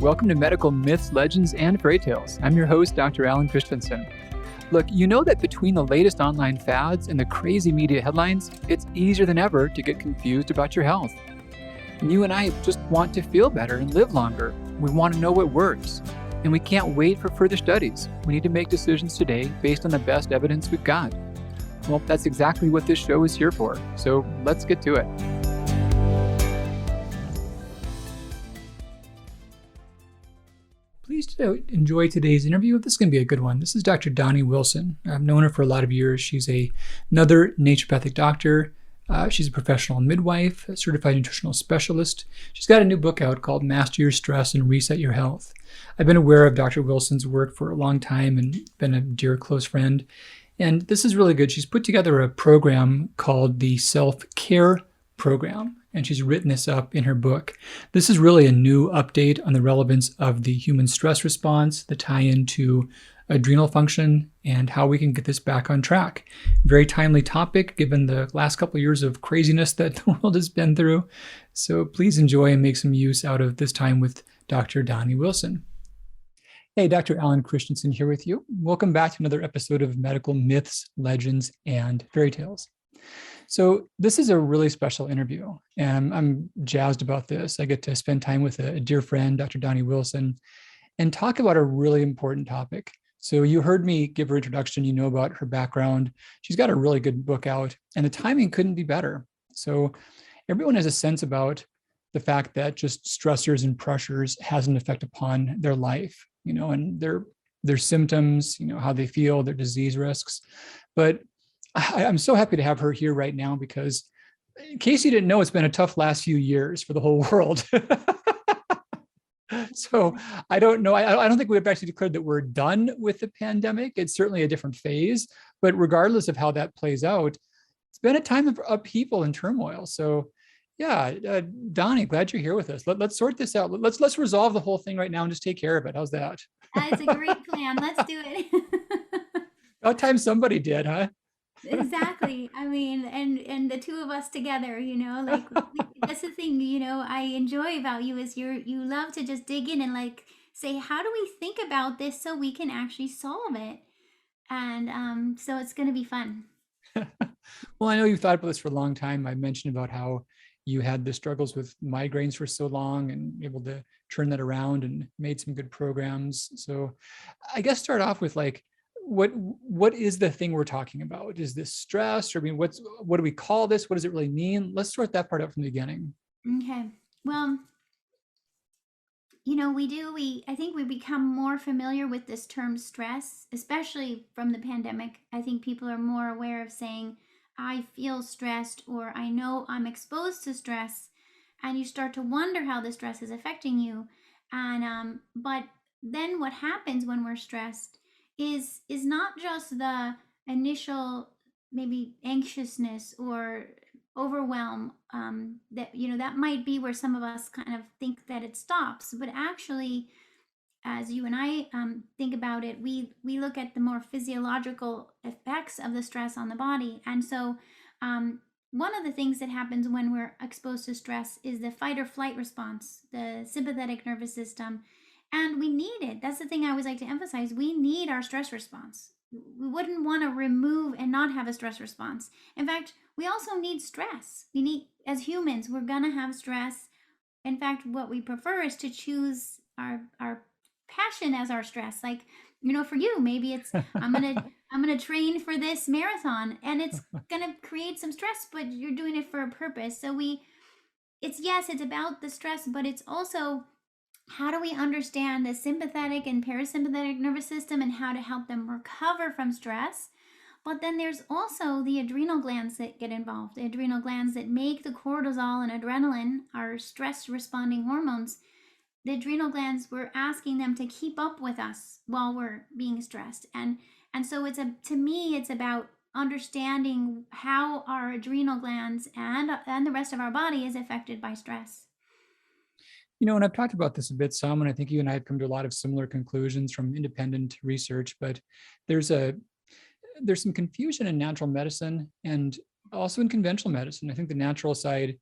Welcome to Medical Myths, Legends, and Fairy Tales. I'm your host, Dr. Alan Christianson. Look, you know that between the latest online fads and the crazy media headlines, it's easier than ever to get confused about your health. And you and I just want to feel better and live longer. We want to know what works. And we can't wait for further studies. We need to make decisions today based on the best evidence we've got. Well, that's exactly what this show is here for. So let's get to it. Please enjoy today's interview. This is going to be a good one. This is Dr. Doni Wilson. I've known her for a lot of years. She's another naturopathic doctor. She's a professional midwife, a certified nutritional specialist. She's got a new book out called Master Your Stress and Reset Your Health. I've been aware of Dr. Wilson's work for a long time and been a dear close friend. And this is really good. She's put together a program called the Self-Care Program, and she's written this up in her book. This is really a new update on the relevance of the human stress response, the tie-in to adrenal function, and how we can get this back on track. Very timely topic given the last couple of years of craziness that the world has been through. So please enjoy and make some use out of this time with Dr. Doni Wilson. Hey, Dr. Alan Christianson here with you. Welcome back to another episode of Medical Myths, Legends, and Fairy Tales. So this is a really special interview, and I'm jazzed about this. I get to spend time with a dear friend, Dr. Doni Wilson, and talk about a really important topic. So you heard me give her introduction, you know about her background. She's got a really good book out, and the timing couldn't be better. So everyone has a sense about the fact that just stressors and pressures has an effect upon their life, and their symptoms, how they feel, their disease risks. But I'm so happy to have her here right now because, in case you didn't know, it's been a tough last few years for the whole world. So I don't know. I don't think we've actually declared that we're done with the pandemic. It's certainly a different phase. But regardless of how that plays out, it's been a time of upheaval and turmoil. So yeah, Doni, glad you're here with us. Let's sort this out. Let's resolve the whole thing right now and just take care of it. How's that? That's a great plan. Let's do it. About time somebody did, huh? Exactly. I mean, and the two of us together, that's the thing, I enjoy about you is you love to just dig in and say, how do we think about this so we can actually solve it? And so it's going to be fun. Well, I know you've thought about this for a long time. I mentioned about how you had the struggles with migraines for so long and able to turn that around and made some good programs. So I guess start off with what is the thing we're talking about? Is this stress? Or what do we call this? What does it really mean? Let's sort that part out from the beginning. Okay. Well, I think we become more familiar with this term stress, especially from the pandemic. I think people are more aware of saying, I feel stressed, or I know I'm exposed to stress, and you start to wonder how the stress is affecting you. And but then what happens when we're stressed is not just the initial maybe anxiousness or overwhelm, that might be where some of us kind of think that it stops, but actually, as you and I think about it, we look at the more physiological effects of the stress on the body. And so one of the things that happens when we're exposed to stress is the fight or flight response, the sympathetic nervous system. And we need it. That's the thing I always like to emphasize. We need our stress response. We wouldn't want to remove and not have a stress response. In fact, we also need stress. We need, as humans, we're going to have stress. In fact, what we prefer is to choose our passion as our stress. For you, maybe it's I'm gonna train for this marathon, and it's gonna create some stress, but you're doing it for a purpose. So it's about the stress, but it's also how do we understand the sympathetic and parasympathetic nervous system and how to help them recover from stress. But then there's also the adrenal glands that get involved, the adrenal glands that make the cortisol and adrenaline, our stress responding hormones. The adrenal glands, we're asking them to keep up with us while we're being stressed. And so to me, it's about understanding how our adrenal glands and the rest of our body is affected by stress. And I've talked about this a bit some, and I think you and I have come to a lot of similar conclusions from independent research, but there's some confusion in natural medicine and also in conventional medicine. I think the natural side,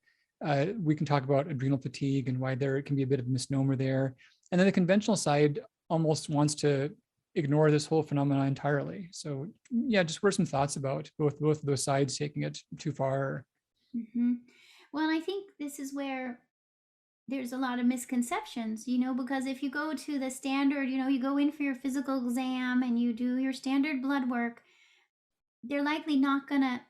we can talk about adrenal fatigue and why there can be a bit of misnomer there. And then the conventional side almost wants to ignore this whole phenomenon entirely. So yeah, just what are some thoughts about both of those sides taking it too far? Mm-hmm. Well, I think this is where there's a lot of misconceptions, because if you go to the standard, you go in for your physical exam and you do your standard blood work, they're likely not going to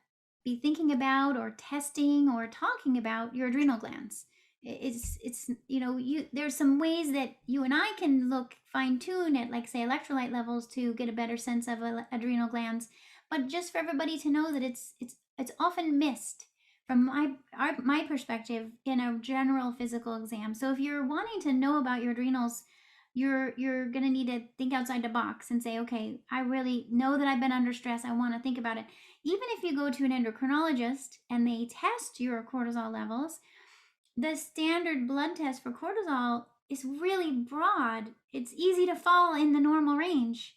be thinking about or testing or talking about your adrenal glands. It's there's some ways that you and I can look fine tune at, like, say, electrolyte levels to get a better sense of adrenal glands, but just for everybody to know that it's often missed from my perspective in a general physical exam. So if you're wanting to know about your adrenals, you're going to need to think outside the box and say, okay, I really know that I've been under stress. I want to think about it. Even if you go to an endocrinologist and they test your cortisol levels, the standard blood test for cortisol is really broad. It's easy to fall in the normal range.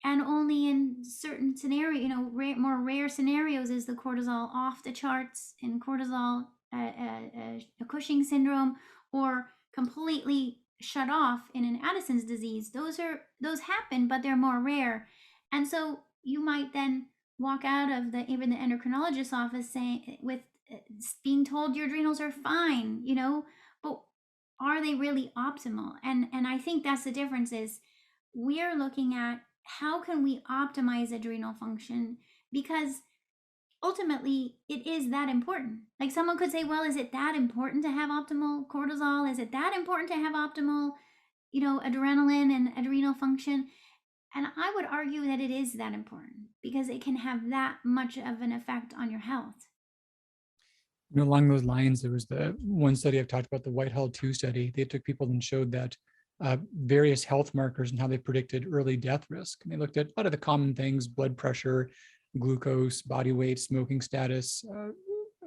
And only in certain scenarios, more rare scenarios, is the cortisol off the charts, and cortisol, a Cushing syndrome, or completely shut off in an Addison's disease. Those happen, but they're more rare. And so you might then walk out of even the endocrinologist's office with being told your adrenals are fine, but are they really optimal? And I think that's the difference. Is we're looking at how can we optimize adrenal function, because ultimately it is that important. Like, someone could say, well, is it that important to have optimal cortisol? Is it that important to have optimal, adrenaline and adrenal function? And I would argue that it is that important, because it can have that much of an effect on your health. Along those lines, there was the one study I've talked about, the Whitehall 2 study. They took people and showed that various health markers and how they predicted early death risk. And they looked at a lot of the common things: blood pressure, glucose, body weight, smoking status,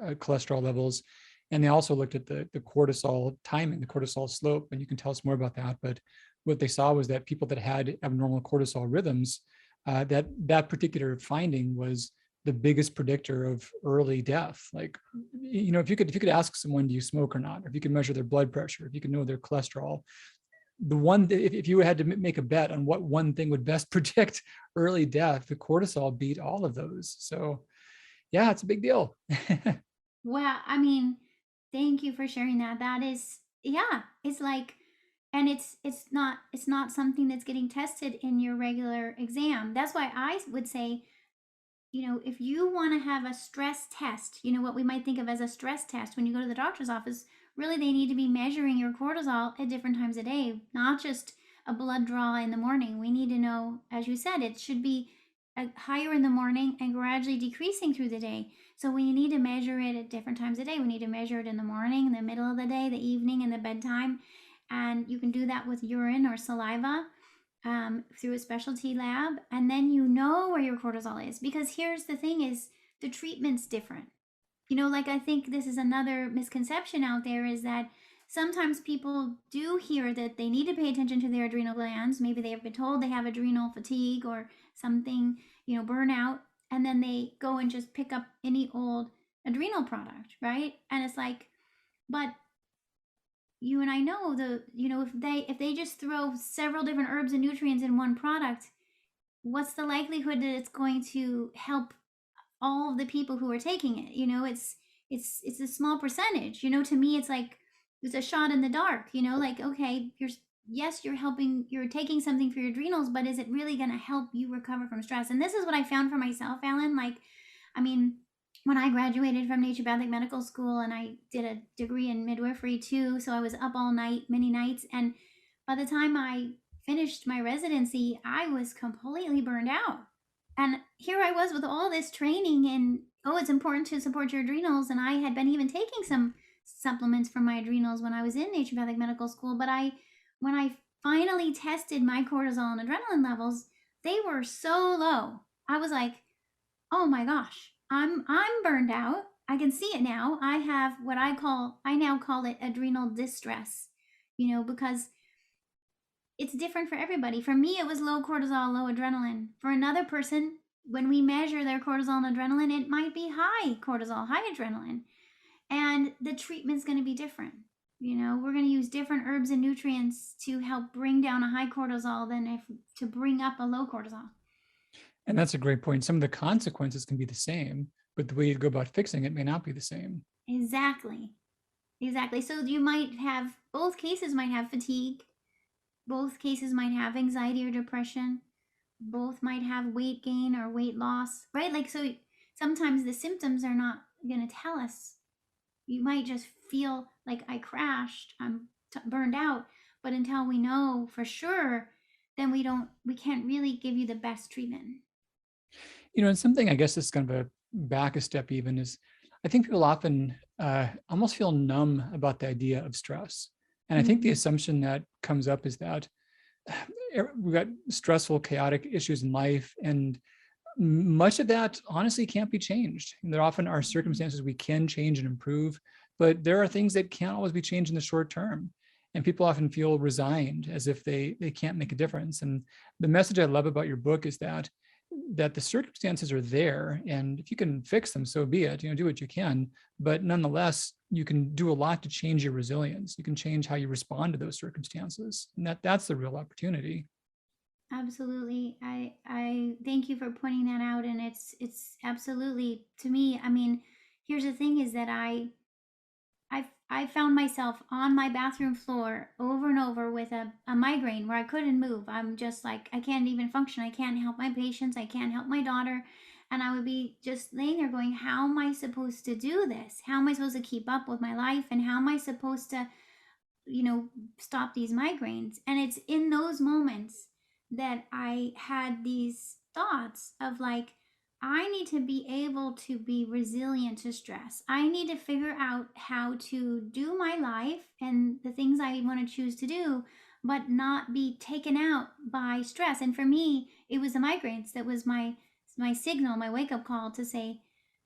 cholesterol levels. And they also looked at the cortisol timing, the cortisol slope. And you can tell us more about that. But what they saw was that people that had abnormal cortisol rhythms, that particular finding was the biggest predictor of early death. Like, if you could ask someone, do you smoke or not? Or if you could measure their blood pressure, if you could know their cholesterol, if you had to make a bet on what one thing would best predict early death, the cortisol beat all of those. So yeah, it's a big deal. Well, I mean, thank you for sharing that. That is, yeah, it's like, and it's not something that's getting tested in your regular exam. That's why I would say, if you want to have a stress test, what we might think of as a stress test when you go to the doctor's office, really they need to be measuring your cortisol at different times of day, not just a blood draw in the morning. We need to know, as you said, it should be higher in the morning and gradually decreasing through the day. So we need to measure it at different times of day. We need to measure it in the morning, in the middle of the day, the evening, and the bedtime. And you can do that with urine or saliva, through a specialty lab, and then you know where your cortisol is. Because here's the thing: is the treatment's different. Like, I think this is another misconception out there, is that sometimes people do hear that they need to pay attention to their adrenal glands. Maybe they have been told they have adrenal fatigue or something, burnout, and then they go and just pick up any old adrenal product, right? And it's like, but you and I know if they just throw several different herbs and nutrients in one product, what's the likelihood that it's going to help all of the people who are taking it? It's a small percentage. To me, it's like it's a shot in the dark. Like, okay, you're taking something for your adrenals, but is it really going to help you recover from stress? And this is what I found for myself, Alan. Like, I mean, when I graduated from naturopathic medical school, and I did a degree in midwifery too, so I was up all night, many nights. And by the time I finished my residency, I was completely burned out. And here I was with all this training, and oh, it's important to support your adrenals. And I had been even taking some supplements for my adrenals when I was in naturopathic medical school. But when I finally tested my cortisol and adrenaline levels, they were so low. I was like, oh my gosh, I'm burned out. I can see it now. I have what I now call it adrenal distress, because it's different for everybody. For me, it was low cortisol, low adrenaline. For another person, when we measure their cortisol and adrenaline, it might be high cortisol, high adrenaline. And the treatment's going to be different. We're going to use different herbs and nutrients to help bring down a high cortisol than if to bring up a low cortisol. And that's a great point. Some of the consequences can be the same, but the way you go about fixing it may not be the same. Exactly. Exactly. So you might have, both cases might have fatigue, both cases might have anxiety or depression, both might have weight gain or weight loss, right? Like, so sometimes the symptoms are not going to tell us. You might just feel like I crashed, I'm burned out, but until we know for sure, then we can't really give you the best treatment. And something I guess is kind of a back a step even is I think people often almost feel numb about the idea of stress. And I think the Mm-hmm. assumption that comes up is that we've got stressful, chaotic issues in life, and much of that honestly can't be changed. And there often are circumstances we can change and improve, but there are things that can't always be changed in the short term. And people often feel resigned as if they can't make a difference. And the message I love about your book is that the circumstances are there, and if you can fix them, so be it. Do what you can, but nonetheless, you can do a lot to change your resilience. You can change how you respond to those circumstances, and that's the real opportunity. Absolutely. I thank you for pointing that out, and it's absolutely, to me, I mean, here's the thing is that I found myself on my bathroom floor over and over with a migraine where I couldn't move. I'm just like, I can't even function. I can't help my patients. I can't help my daughter. And I would be just laying there going, how am I supposed to do this? How am I supposed to keep up with my life? And how am I supposed to, you know, stop these migraines? And it's in those moments that I had these thoughts of like, I need to be able to be resilient to stress. I need to figure out how to do my life and the things I want to choose to do, but not be taken out by stress. And for me, it was the migraines that was my signal, my wake up call to say,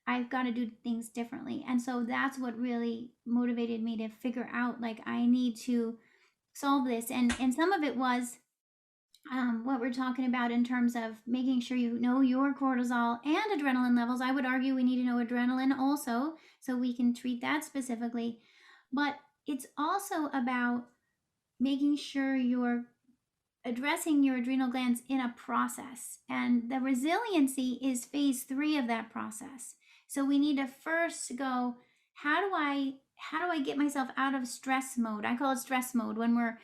I've got to do things differently. And so that's what really motivated me to figure out like I need to solve this. And some of it was what we're talking about in terms of making sure you know your cortisol and adrenaline levels. I would argue we need to know adrenaline also so we can treat that specifically. But it's also about making sure you're addressing your adrenal glands in a process. And the resiliency is phase 3 of that process. So we need to first go, how do I get myself out of stress mode? I call it stress mode when we're,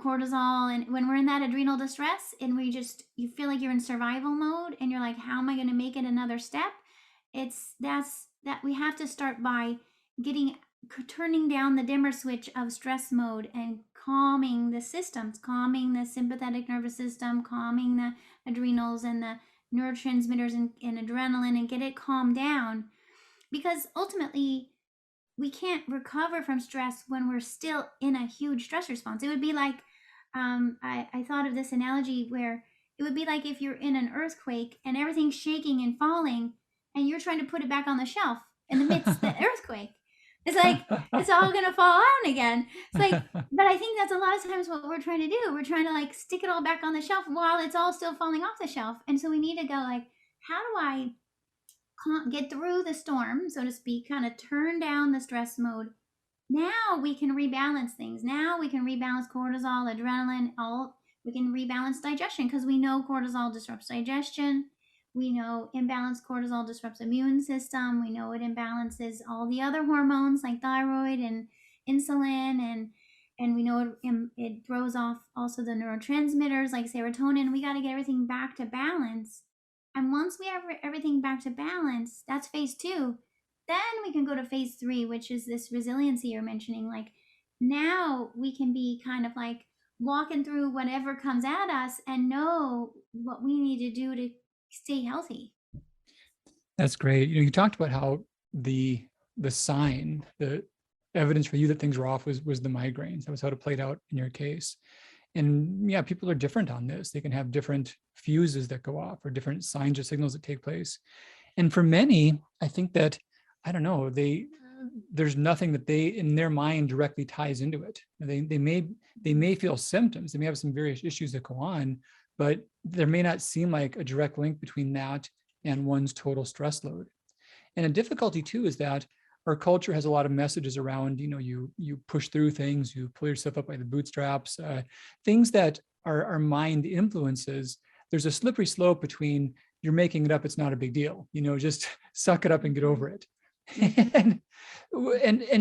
cortisol, and when we're in that adrenal distress and you feel like you're in survival mode and you're like, how am I going to make it another step? That we have to start by getting turning down the dimmer switch of stress mode and calming the systems, calming the sympathetic nervous system, calming the adrenals and the neurotransmitters and adrenaline, and get it calmed down. Because ultimately, we can't recover from stress when we're still in a huge stress response. It would be like, I thought of this analogy where it would be like if you're in an earthquake and everything's shaking and falling, and you're trying to put it back on the shelf in the midst of the earthquake. It's like it's all gonna fall out again. It's like, but I think that's a lot of times what we're trying to do. We're trying to like stick it all back on the shelf while it's all still falling off the shelf. And so we need to go like, how do I get through the storm, so to speak, kind of turn down the stress mode. Now we can rebalance things. Now we can rebalance cortisol, adrenaline, all. We can rebalance digestion because we know cortisol disrupts digestion. We know imbalanced cortisol disrupts immune system. We know it imbalances all the other hormones like thyroid and insulin, and we know it throws off also the neurotransmitters like serotonin. We got to get everything back to balance. And once we have everything back to balance, that's phase 2. Then we can go to phase 3, which is this resiliency you're mentioning. Like now we can be kind of like walking through whatever comes at us and know what we need to do to stay healthy. That's great. You talked about how the sign, the evidence for you that things were off was the migraines. That was how it played out in your case. And yeah, people are different on this. They can have different fuses that go off or different signs or signals that take place. And for many, I think that, I don't know, there's nothing that they in their mind directly ties into it. They may feel symptoms. They may have some various issues that go on, but there may not seem like a direct link between that and one's total stress load. And a difficulty too is that our culture has a lot of messages around, you push through things, you pull yourself up by the bootstraps, things that our mind influences. There's a slippery slope between you're making it up, it's not a big deal, just suck it up and get over it. and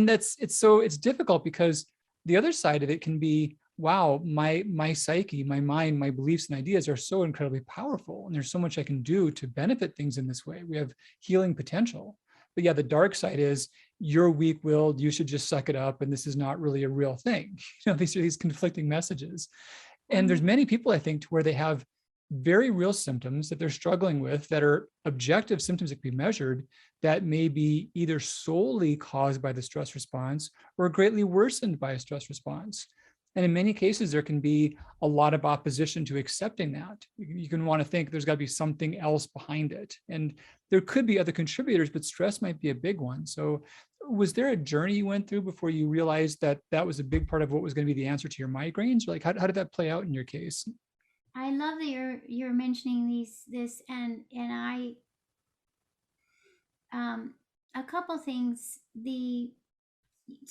it's difficult because the other side of it can be, wow, my psyche, my mind, my beliefs and ideas are so incredibly powerful, and there's so much I can do to benefit things in this way. We have healing potential. But yeah, the dark side is you're weak-willed, you should just suck it up, and this is not really a real thing. These are these conflicting messages. And there's many people, I think, to where they have very real symptoms that they're struggling with that are objective symptoms that can be measured, that may be either solely caused by the stress response or greatly worsened by a stress response. And in many cases, there can be a lot of opposition to accepting that. You can want to think there's got to be something else behind it. And there could be other contributors, but stress might be a big one. So was there a journey you went through before you realized that that was a big part of what was going to be the answer to your migraines? Or like, how did that play out in your case? I love that you're mentioning this, and I a couple things.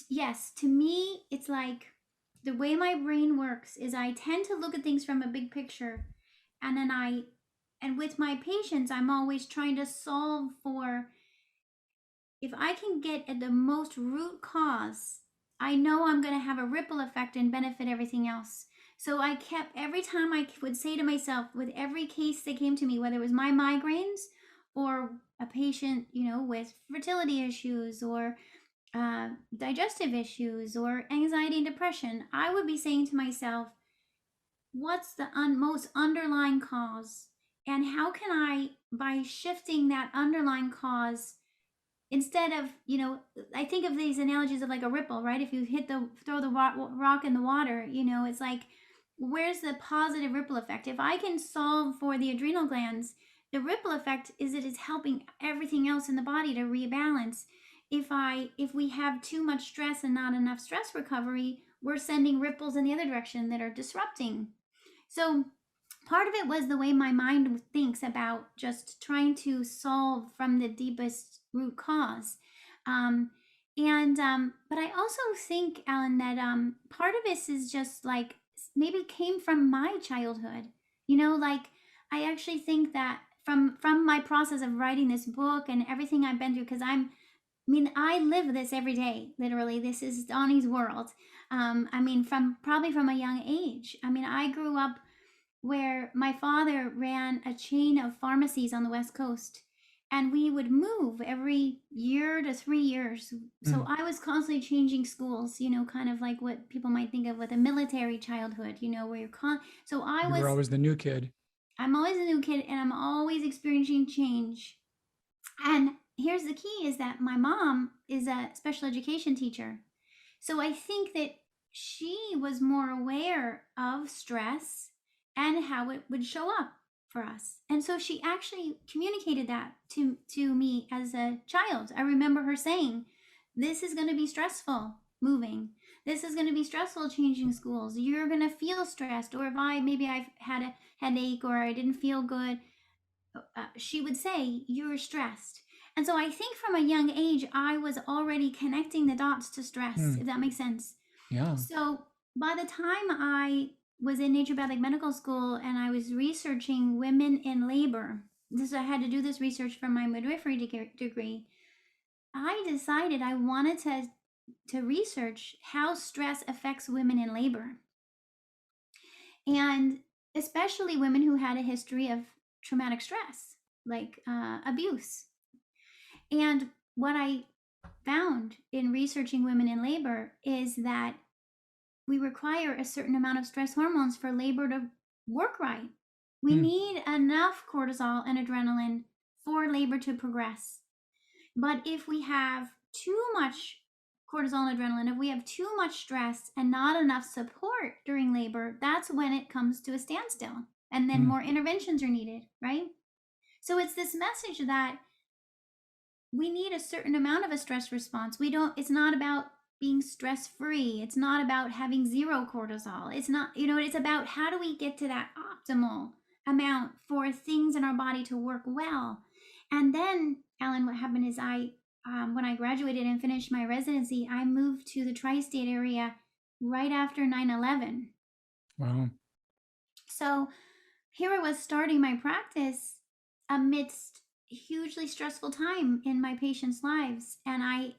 Yes, to me it's like the way my brain works is I tend to look at things from a big picture, and then and with my patients I'm always trying to solve for, if I can get at the most root cause, I know I'm going to have a ripple effect and benefit everything else. So I kept, every time I would say to myself, with every case that came to me, whether it was my migraines or a patient, with fertility issues or digestive issues or anxiety and depression, I would be saying to myself, what's the most underlying cause? And how can I, by shifting that underlying cause, instead of, I think of these analogies of like a ripple, right? If you throw the rock in the water, it's like, where's the positive ripple effect? If I can solve for the adrenal glands, the ripple effect is it is helping everything else in the body to rebalance. If we have too much stress and not enough stress recovery, we're sending ripples in the other direction that are disrupting. So part of it was the way my mind thinks about just trying to solve from the deepest root cause. But I also think, Alan, that part of this is just like maybe came from my childhood. Like I actually think that from my process of writing this book and everything I've been through, because I live this every day. Literally, this is Donnie's world. Probably from a young age. I grew up where my father ran a chain of pharmacies on the West Coast, and we would move every year to 3 years. So I was constantly changing schools, kind of like what people might think of with a military childhood, where so You were always the new kid. I'm always a new kid, and I'm always experiencing change. And here's the key is that my mom is a special education teacher. So I think that she was more aware of stress and how it would show up for us. And so she actually communicated that to me as a child. I remember her saying, this is going to be stressful moving. This is going to be stressful changing schools. You're going to feel stressed. Or if I've had a headache or I didn't feel good, she would say, you're stressed. And so I think from a young age, I was already connecting the dots to stress, if that makes sense. Yeah. So by the time I was in naturopathic medical school and I was researching women in labor, I had to do this research for my midwifery degree. I decided I wanted to research how stress affects women in labor, and especially women who had a history of traumatic stress, like abuse. And what I found in researching women in labor is that we require a certain amount of stress hormones for labor to work right. We need enough cortisol and adrenaline for labor to progress. But if we have too much cortisol and adrenaline, if we have too much stress and not enough support during labor, that's when it comes to a standstill. And then more interventions are needed, right? So it's this message that we need a certain amount of a stress response. It's not about being stress-free. It's not about having zero cortisol. It's not, it's about how do we get to that optimal amount for things in our body to work well. And then, Alan, what happened is I when I graduated and finished my residency, I moved to the tri-state area right after 9/11. Wow. So here I was starting my practice amidst hugely stressful time in my patients' lives. And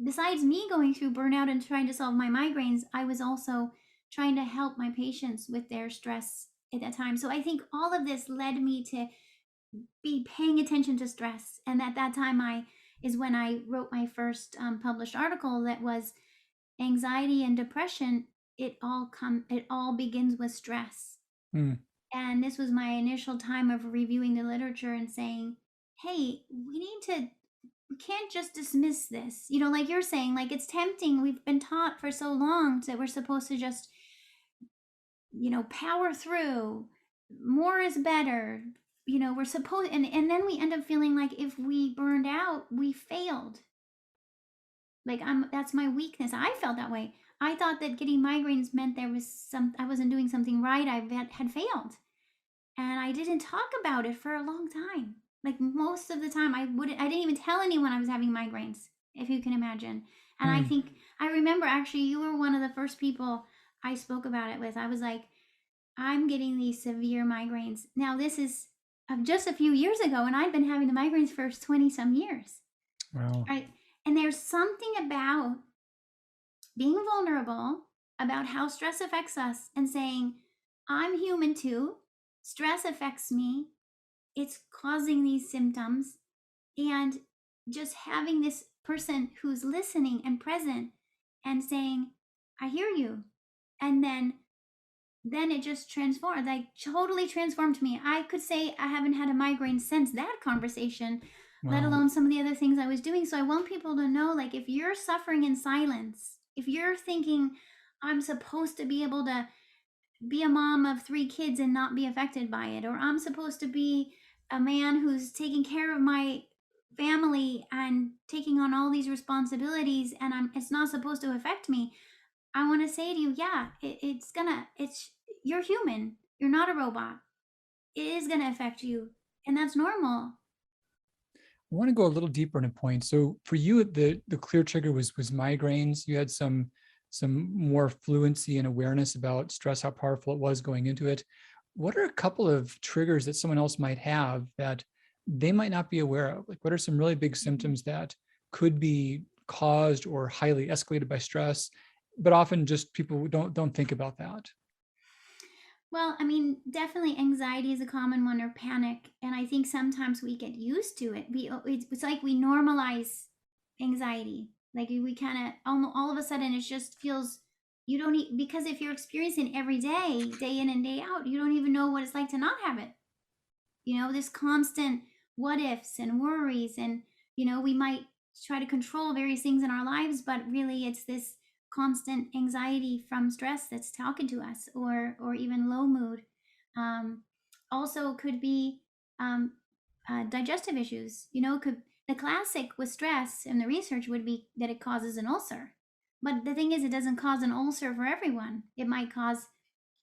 besides me going through burnout and trying to solve my migraines, I was also trying to help my patients with their stress at that time. So I think all of this led me to be paying attention to stress. And at that time, I is when I wrote my first published article that was anxiety and depression. It all begins with stress. Hmm. And this was my initial time of reviewing the literature and saying, hey, we can't just dismiss this. Like you're saying, like it's tempting. We've been taught for so long that we're supposed to just, power through. More is better. We're supposed, and then we end up feeling like if we burned out, we failed. Like that's my weakness. I felt that way. I thought that getting migraines meant I wasn't doing something right. I had failed. And I didn't talk about it for a long time. Like most of the time I didn't even tell anyone I was having migraines, if you can imagine. And I Hmm. think I remember actually you were one of the first people I spoke about it with. I was like, I'm getting these severe migraines. Now this is just a few years ago, and I'd been having the migraines for 20 some years. Wow. Right? And there's something about being vulnerable about how stress affects us and saying, I'm human too. Stress affects me. It's causing these symptoms. And just having this person who's listening and present and saying, I hear you. And then it just transformed, like totally transformed me. I could say I haven't had a migraine since that conversation, let Wow. alone some of the other things I was doing. So I want people to know, like, if you're suffering in silence, if you're thinking I'm supposed to be able to be a mom of 3 kids and not be affected by it, or I'm supposed to be a man who's taking care of my family and taking on all these responsibilities and it's not supposed to affect me. I want to say to you, yeah, it's you're human. You're not a robot. It is gonna affect you, and that's normal. I want to go a little deeper in a point. So for you, the clear trigger was migraines. You had some more fluency and awareness about stress, how powerful it was going into it. What are a couple of triggers that someone else might have that they might not be aware of? Like, what are some really big Mhm. symptoms that could be caused or highly escalated by stress, but often just people don't think about that. Well, I mean, definitely anxiety is a common one, or panic, and I think sometimes we get used to it. It's like we normalize anxiety. Like we kind of all of a sudden it just feels you don't because if you're experiencing it every day, day in and day out, you don't even know what it's like to not have it. This constant what ifs and worries, and we might try to control various things in our lives, but really it's this constant anxiety from stress that's talking to us, or even low mood. um, Also could be um, digestive issues. Could the classic with stress and the research would be that it causes an ulcer, but the thing is it doesn't cause an ulcer for everyone. It might cause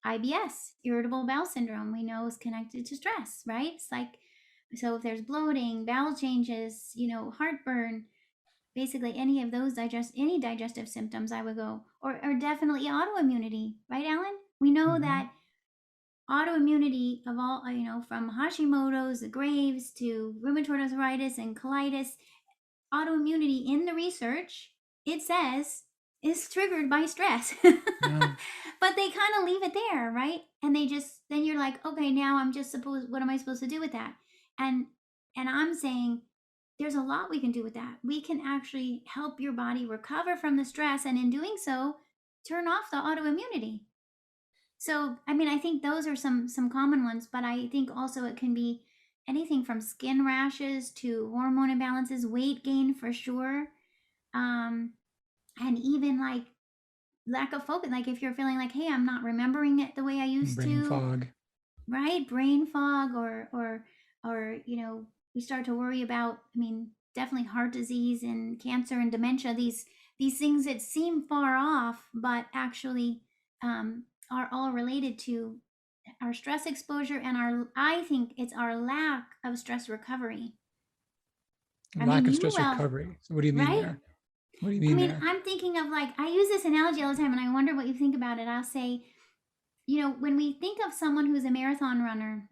IBS, irritable bowel syndrome, we know is connected to stress, right? It's like, so if there's bloating, bowel changes, heartburn, basically any of those any digestive symptoms, I would go, or definitely autoimmunity, right, Alan? We know Mhm. that autoimmunity of all, from Hashimoto's, the Graves, to rheumatoid arthritis and colitis, autoimmunity in the research, it says, is triggered by stress. Yeah. But they kind of leave it there, right? And then you're like, okay, now what am I supposed to do with that? And I'm saying there's a lot we can do with that. We can actually help your body recover from the stress, and in doing so, turn off the autoimmunity. So, I mean, I think those are some common ones, but I think also it can be anything from skin rashes to hormone imbalances, weight gain for sure, um, and even like lack of focus. Like if you're feeling like, hey, I'm not remembering it the way I used Brain to, fog. right? Brain fog, or we start to worry about. I mean, definitely heart disease and cancer and dementia. These things that seem far off, but actually are all related to our stress exposure and I think it's our lack of stress recovery. I Lack mean, of you stress well, recovery. So what do you mean right? there? What do you I mean mean, there? I'm thinking of like, I use this analogy all the time and I wonder what you think about it. I'll say, when we think of someone who's a marathon runner,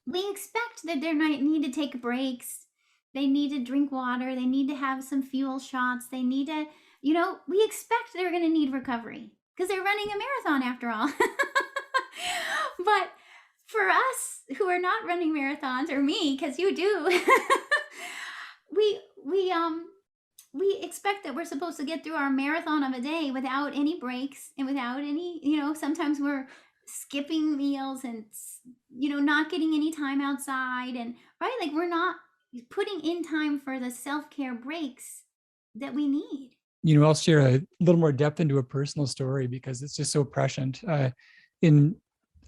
we expect that they might need to take breaks. They need to drink water. They need to have some fuel shots. They need to, we expect they're going to need recovery because they're running a marathon after all. But for us who are not running marathons, or me, because you do, we we um we expect that we're supposed to get through our marathon of a day without any breaks and without any, sometimes we're skipping meals and, not getting any time outside. And, right, like we're not putting in time for the self care breaks that we need. I'll share a little more depth into a personal story because it's just so prescient. In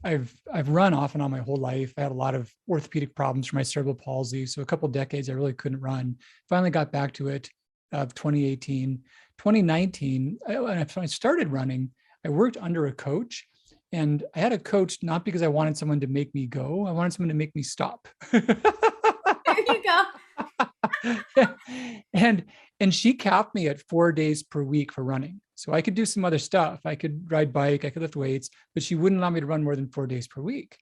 I've run off and on my whole life. I had a lot of orthopedic problems for my cerebral palsy. So a couple of decades, I really couldn't run. Finally got back to it of 2018. 2019, when I started running, I worked under a coach. And I had a coach not because I wanted someone to make me go, I wanted someone to make me stop. There you go. and and she capped me at 4 days per week for running. So I could do some other stuff. I could ride bike, I could lift weights, but she wouldn't allow me to run more than 4 days per week.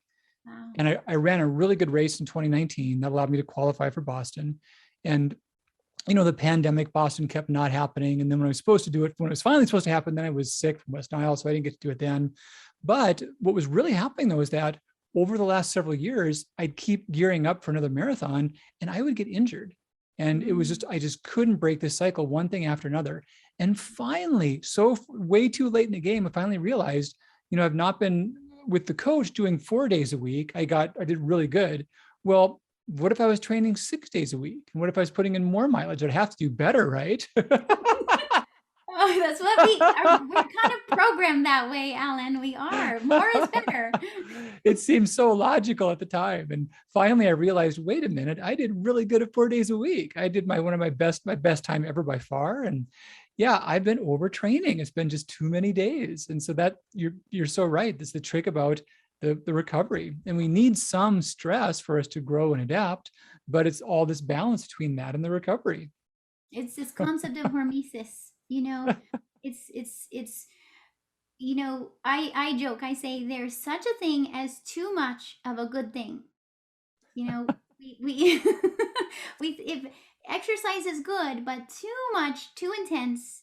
Wow. And I ran a really good race in 2019 that allowed me to qualify for Boston. And the pandemic, Boston kept not happening. And then when I was supposed to do it, when it was finally supposed to happen, then I was sick from West Nile, so I didn't get to do it then. But what was really happening though is that over the last several years, I'd keep gearing up for another marathon and I would get injured. And it was I just couldn't break this cycle, one thing after another. And finally, so way too late in the game, I finally realized, I've not been with the coach doing 4 days a week. I did really good. Well, what if I was training 6 days a week? And what if I was putting in more mileage? I'd have to do better, right? Oh, that's what we are. We're kind of programmed that way, Alan. We are. More is better. It seemed so logical at the time. And finally I realized, wait a minute, I did really good at 4 days a week. I did one of my best time ever by far. And yeah, I've been overtraining. It's been just too many days. And so that you're so right. That's the trick about the recovery. And we need some stress for us to grow and adapt, but it's all this balance between that and the recovery. It's this concept of hormesis. It's I joke. I say there's such a thing as too much of a good thing. We we if exercise is good, but too much, too intense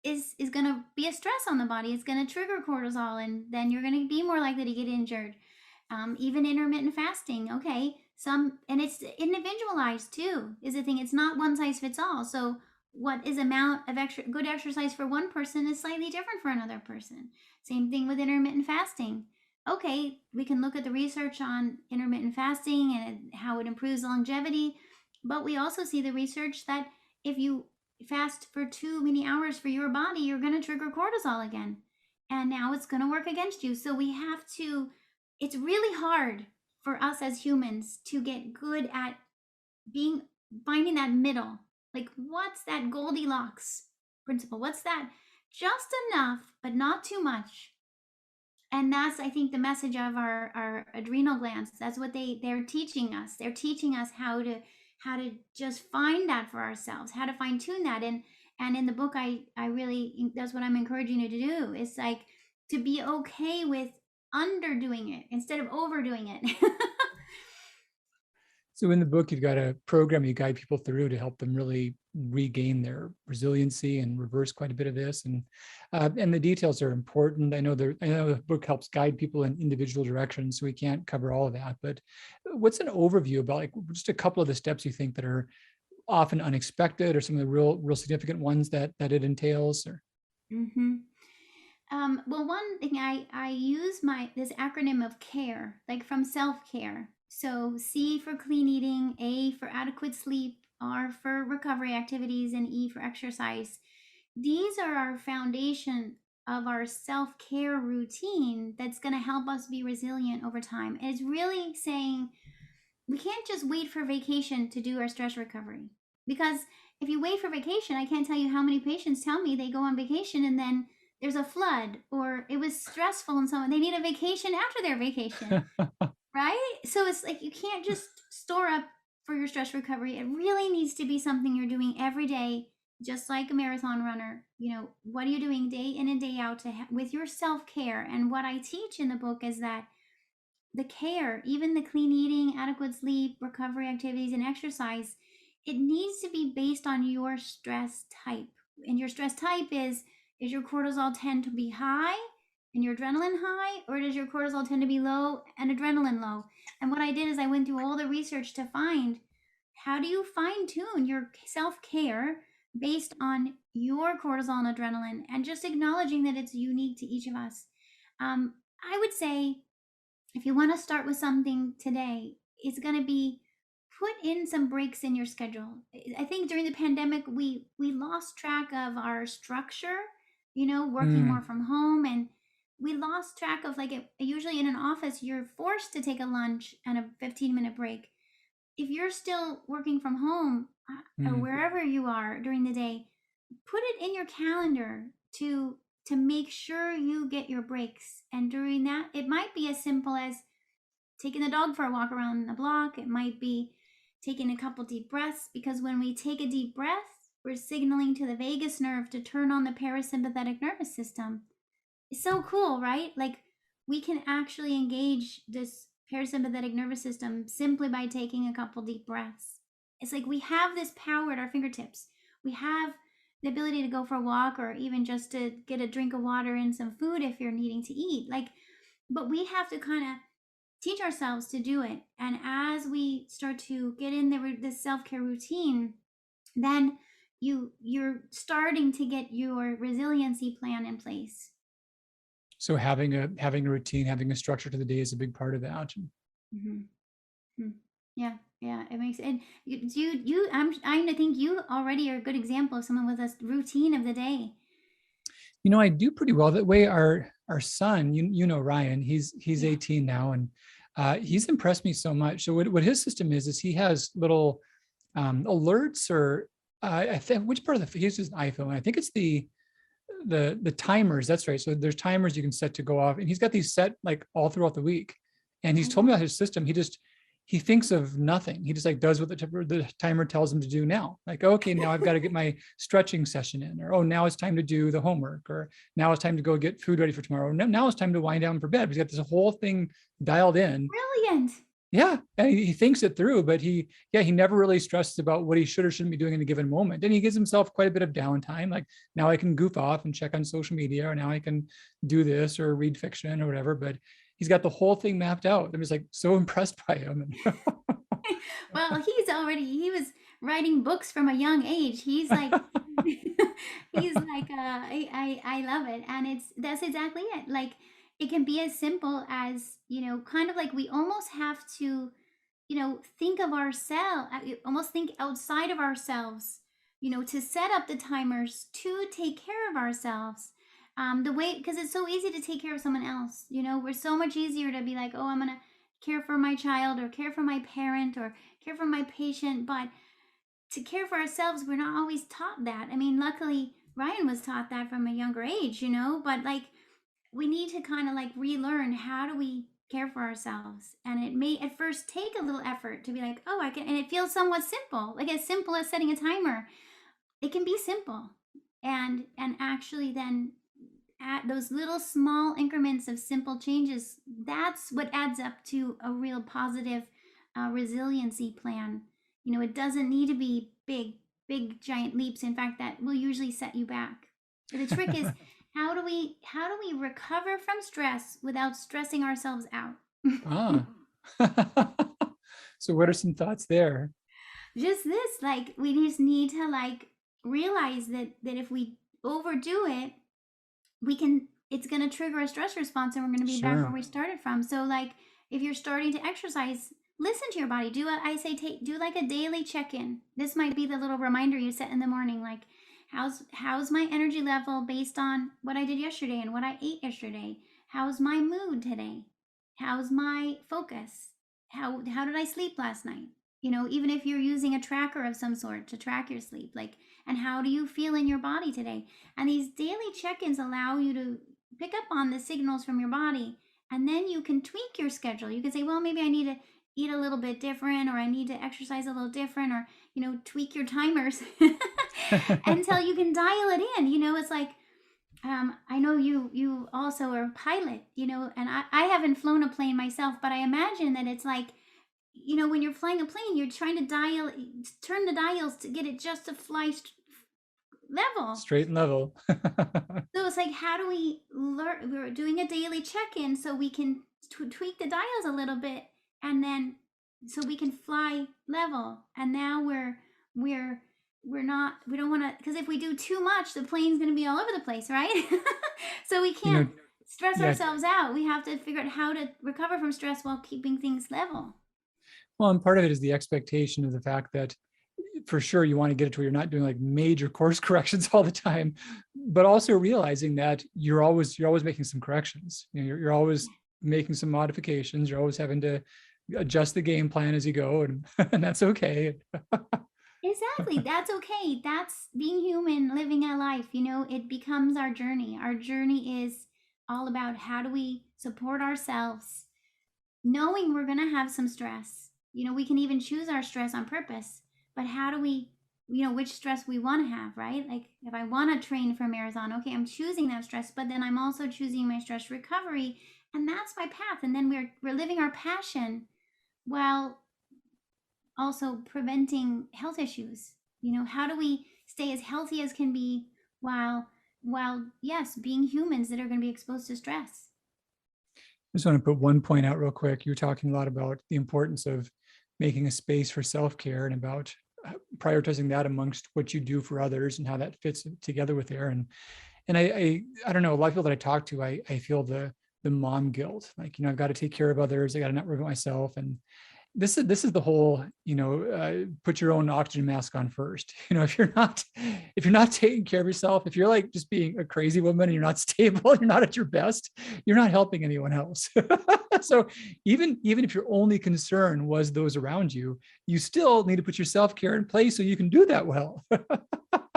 is going to be a stress on the body. It's going to trigger cortisol, and then you're going to be more likely to get injured. Even intermittent fasting, okay, and it's individualized too, is the thing. It's not one size fits all. So what is amount of good exercise for one person is slightly different for another person. Same thing with intermittent fasting. Okay, we can look at the research on intermittent fasting and how it improves longevity, but we also see the research that if you fast for too many hours for your body, you're going to trigger cortisol again. And now it's going to work against you. So we have to, it's really hard for us as humans to get good at finding that middle. Like, what's that Goldilocks principle? What's that? Just enough, but not too much. And that's, I think, the message of our adrenal glands. That's what they're teaching us. They're teaching us how to just find that for ourselves, how to fine tune that. And in the book, I really, that's what I'm encouraging you to do. It's like to be okay with underdoing it instead of overdoing it. So in the book, you've got a program you guide people through to help them really regain their resiliency and reverse quite a bit of this. And the details are important. I know the book helps guide people in individual directions, so we can't cover all of that. But what's an overview about, like, just a couple of the steps you think that are often unexpected, or some of the real significant ones that it entails? Or Mm-hmm. Well, one thing I use this acronym of CARE, like from self-care. So C for clean eating, A for adequate sleep, R for recovery activities, and E for exercise. These are our foundation of our self-care routine that's going to help us be resilient over time. And it's really saying we can't just wait for vacation to do our stress recovery. Because if you wait for vacation, I can't tell you how many patients tell me they go on vacation and then there's a flood, or it was stressful and so on. They need a vacation after their vacation, right? So it's like you can't just store up for your stress recovery, it really needs to be something you're doing every day, just like a marathon runner. What are you doing day in and day out with your self-care? And what I teach in the book is that the care, even the clean eating, adequate sleep, recovery activities, and exercise, it needs to be based on your stress type. And your stress type is your cortisol tend to be high and your adrenaline high, or does your cortisol tend to be low and adrenaline low? And what I did is I went through all the research to find how do you fine tune your self care based on your cortisol and adrenaline, and just acknowledging that it's unique to each of us. I would say if you want to start with something today, it's going to be put in some breaks in your schedule. I think during the pandemic, we lost track of our structure, working more Mm, from home, and we lost track of like usually in an office, you're forced to take a lunch and a 15-minute break. If you're still working from home or mm. wherever you are during the day, put it in your calendar to make sure you get your breaks. And during that, it might be as simple as taking the dog for a walk around the block. It might be taking a couple deep breaths, because when we take a deep breath, we're signaling to the vagus nerve to turn on the parasympathetic nervous system. It's so cool, right? Like, we can actually engage this parasympathetic nervous system simply by taking a couple deep breaths. It's like we have this power at our fingertips. We have the ability to go for a walk, or even just to get a drink of water and some food if you're needing to eat. But we have to kind of teach ourselves to do it. And as we start to get in the self-care routine, then you're starting to get your resiliency plan in place. So having a routine, having a structure to the day is a big part of that. Mm-hmm. Yeah, yeah, it makes it. I think you already are a good example of someone with a routine of the day. I do pretty well that way. Our son, Ryan, he's Yeah. 18 now, and he's impressed me so much. So what his system is he has little alerts, or I think which part of he uses an iPhone. I think it's the timers. That's right. So there's timers you can set to go off, and he's got these set like all throughout the week. And he's Oh, told me about his system. He thinks of nothing. He just like does what the timer tells him to do now. Like, okay, now I've got to get my stretching session in, or oh, now it's time to do the homework, or now it's time to go get food ready for tomorrow. Now it's time to wind down for bed. He's got this whole thing dialed in. brilliant. Yeah, and he thinks it through, but he never really stresses about what he should or shouldn't be doing in a given moment. And he gives himself quite a bit of downtime. Like, now I can goof off and check on social media, or now I can do this or read fiction or whatever. But he's got the whole thing mapped out. I'm just like so impressed by him. Well, he was writing books from a young age. He's like, he's like, I love it. And that's exactly it. Like, it can be as simple as, kind of like we almost have to, think of ourselves, almost think outside of ourselves, to set up the timers to take care of ourselves. The way, because it's so easy to take care of someone else. We're so much easier to be like, oh, I'm going to care for my child, or care for my parent, or care for my patient. But to care for ourselves, we're not always taught that. I mean, luckily, Ryan was taught that from a younger age, but like, we need to kind of like relearn, how do we care for ourselves? And it may at first take a little effort to be like, oh, I can, and it feels somewhat simple, like as simple as setting a timer. It can be simple, and actually then at those little small increments of simple changes, that's what adds up to a real positive resiliency plan. It doesn't need to be big giant leaps. In fact, that will usually set you back. The trick is, how do we recover from stress without stressing ourselves out? Ah. So what are some thoughts there? Just this, like, we just need to like realize that if we overdo it, it's going to trigger a stress response, and we're going to be back where Sure. we started from. So like, if you're starting to exercise, listen to your body. Do like a daily check-in. This might be the little reminder you set in the morning, like, how's my energy level based on what I did yesterday and what I ate yesterday? How's my mood today? How's my focus? How did I sleep last night? Even if you're using a tracker of some sort to track your sleep, like, and how do you feel in your body today? And these daily check-ins allow you to pick up on the signals from your body, and then you can tweak your schedule. You can say, well, maybe I need to eat a little bit different, or I need to exercise a little different, or, tweak your timers until you can dial it in. It's like, I know you also are a pilot, and I haven't flown a plane myself, but I imagine that it's like, when you're flying a plane, you're trying to turn the dials to get it just to fly level. Straight and level. So it's like, how do we learn? We're doing a daily check-in so we can tweak the dials a little bit, and then so we can fly level. And now we don't want to, because if we do too much, the plane's going to be all over the place, right? So we You know, can't stress yeah. ourselves out. We have to figure out how to recover from stress while keeping things level. Well, and part of it is the expectation of the fact that for sure you want to get it to where you're not doing like major course corrections all the time, but also realizing that you're always making some corrections. You're always making some modifications. You're always having to adjust the game plan as you go, and and that's okay. Exactly. That's okay. That's being human, living a life. It becomes our journey. Our journey is all about how do we support ourselves, knowing we're going to have some stress. We can even choose our stress on purpose, but how do we, which stress we want to have, right? Like if I want to train for a marathon, okay, I'm choosing that stress, but then I'm also choosing my stress recovery, and that's my path. And then we're living our passion while also preventing health issues. How do we stay as healthy as can be while yes, being humans that are going to be exposed to stress. I just want to put one point out real quick. You're talking a lot about the importance of making a space for self-care and about prioritizing that amongst what you do for others and how that fits together with there. And I don't know, a lot of people that I talk to, I feel the mom guilt. Like, I've got to take care of others. I got to not worry about myself. And this is the whole, put your own oxygen mask on first. If you're not taking care of yourself, if you're like just being a crazy woman and you're not stable, you're not at your best, you're not helping anyone else. So even if your only concern was those around you, you still need to put your self-care in place so you can do that well.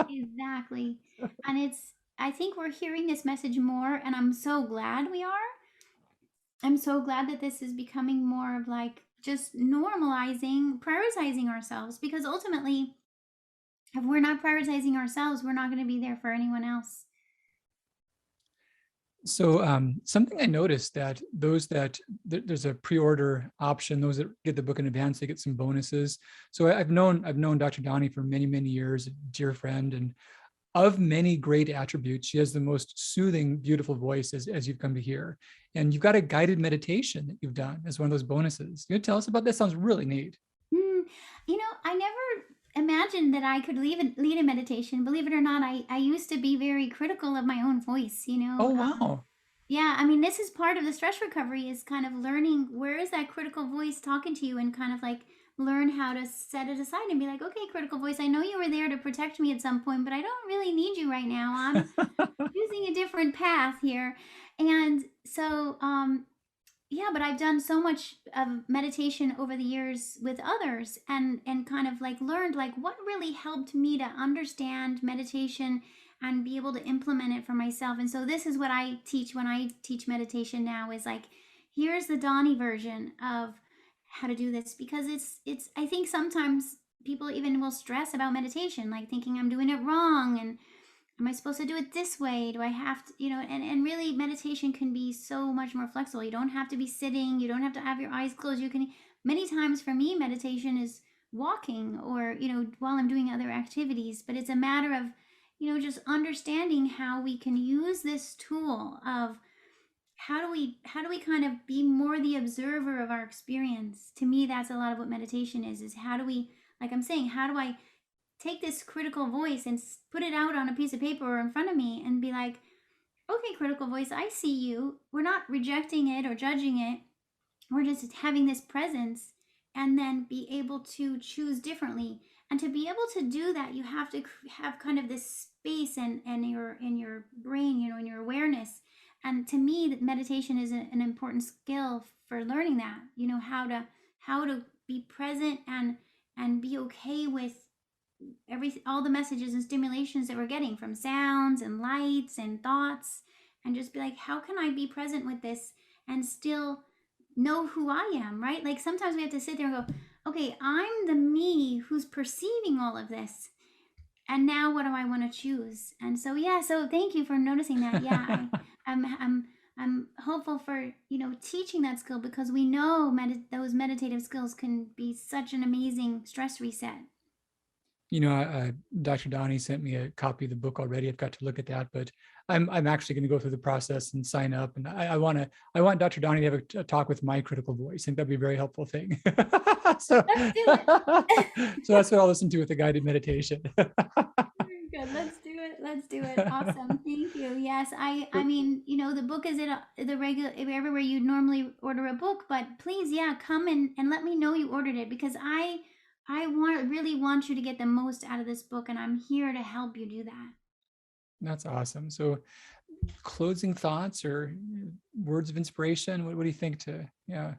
Exactly. And I think we're hearing this message more, and I'm so glad we are. I'm so glad that this is becoming more of like just normalizing, prioritizing ourselves, because ultimately, if we're not prioritizing ourselves, we're not going to be there for anyone else. So something I noticed that there's a pre-order option. Those that get the book in advance, they get some bonuses. So I've known Dr. Doni for many, many years, a dear friend, and of many great attributes, she has the most soothing, beautiful voice, as you've come to hear. And you've got a guided meditation that you've done as one of those bonuses. You tell us about that? Sounds really neat. I never imagined that I could lead a meditation. Believe it or not, I used to be very critical of my own voice. Oh, wow. Yeah, I mean, this is part of the stress recovery, is kind of learning where is that critical voice talking to you, and kind of like learn how to set it aside and be like, okay, critical voice, I know you were there to protect me at some point, but I don't really need you right now. I'm using a different path here. And so, yeah, but I've done so much of meditation over the years with others, and kind of like learned like what really helped me to understand meditation and be able to implement it for myself. And so this is what I teach when I teach meditation now, is like, here's the Donnie version of how to do this, because it's I think sometimes people even will stress about meditation, like thinking I'm doing it wrong, and am I supposed to do it this way? Do I have to, and really meditation can be so much more flexible. You don't have to be sitting, you don't have to have your eyes closed. You can, many times for me, meditation is walking, or, while I'm doing other activities, but it's a matter of, just understanding how we can use this tool of how do we kind of be more the observer of our experience. To me, that's a lot of what meditation is how do we, like I'm saying, how do I take this critical voice and put it out on a piece of paper or in front of me and be like, okay, critical voice, I see you. We're not rejecting it or judging it. We're just having this presence, and then be able to choose differently. And to be able to do that, you have to have kind of this space and in your brain, in your awareness. And to me, that meditation is an important skill for learning that, how to be present and be okay with all the messages and stimulations that we're getting from sounds and lights and thoughts, and just be like, how can I be present with this and still know who I am, right? Like sometimes we have to sit there and go, okay, I'm the me who's perceiving all of this. And now what do I want to choose? And so yeah, so thank you for noticing that. Yeah, I'm hopeful for, teaching that skill, because we know those meditative skills can be such an amazing stress reset. Dr. Doni sent me a copy of the book already. I've got to look at that, but I'm actually going to go through the process and sign up. And I want Dr. Doni to have a talk with my critical voice. I think that'd be a very helpful thing. So, Let's do it. so that's what I'll listen to with the guided meditation. Very good. Let's do it. Let's do it. Awesome. Thank you. Yes, I mean, the book is at the regular everywhere you normally order a book, but please, yeah, come and let me know you ordered it, because I really want you to get the most out of this book, and I'm here to help you do that. That's awesome. So, closing thoughts or words of inspiration. What do you think? Yeah.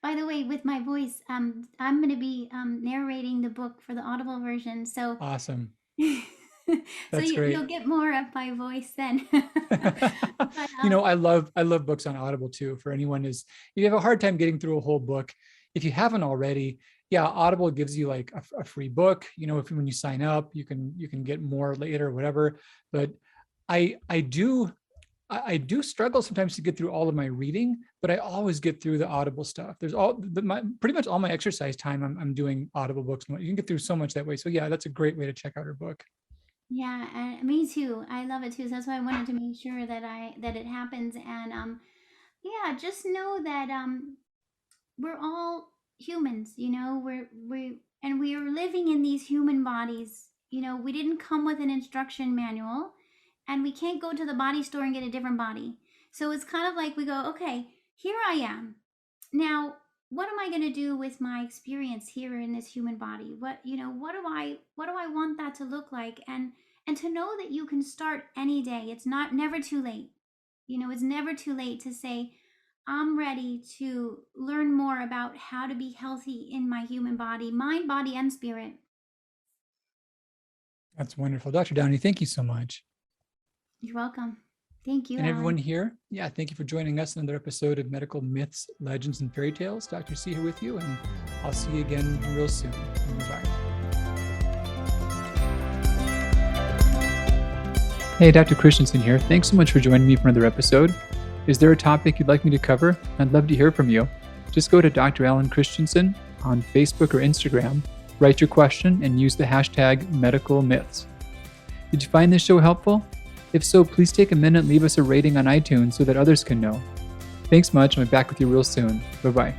By the way, with my voice, I'm going to be narrating the book for the Audible version. So Awesome. so That's great. you'll get more of my voice then. But, I love books on Audible too. For anyone if you have a hard time getting through a whole book, if you haven't already, yeah, Audible gives you like a free book. When you sign up, you can get more later or whatever. But I do struggle sometimes to get through all of my reading, but I always get through the Audible stuff. There's pretty much all my exercise time. I'm doing Audible books. You can get through so much that way. So yeah, that's a great way to check out her book. yeah, and me too. I love it too. So that's why I wanted to make sure that it happens. And yeah, just know that we're all humans. We are living in these human bodies. We didn't come with an instruction manual, and we can't go to the body store and get a different body. So it's kind of like we go, okay, here I am. Now, what am I going to do with my experience here in this human body? What do I want that to look like? And to know that you can start any day. It's never too late. It's never too late to say, I'm ready to learn more about how to be healthy in my human body, mind, body, and spirit. That's wonderful. Dr. Downey, thank you so much. You're welcome. Thank you, And Alan. everyone here, yeah, thank you for joining us in another episode of Medical Myths, Legends, and Fairy Tales. Dr. C here with you, and I'll see you again real soon. Bye. Hey, Dr. Christianson here. Thanks so much for joining me for another episode. Is there a topic you'd like me to cover? I'd love to hear from you. Just go to Dr. Alan Christianson on Facebook or Instagram, write your question, and use the hashtag #MedicalMyths. Did you find this show helpful? If so, please take a minute and leave us a rating on iTunes so that others can know. Thanks much, and I'll be back with you real soon. Bye-bye.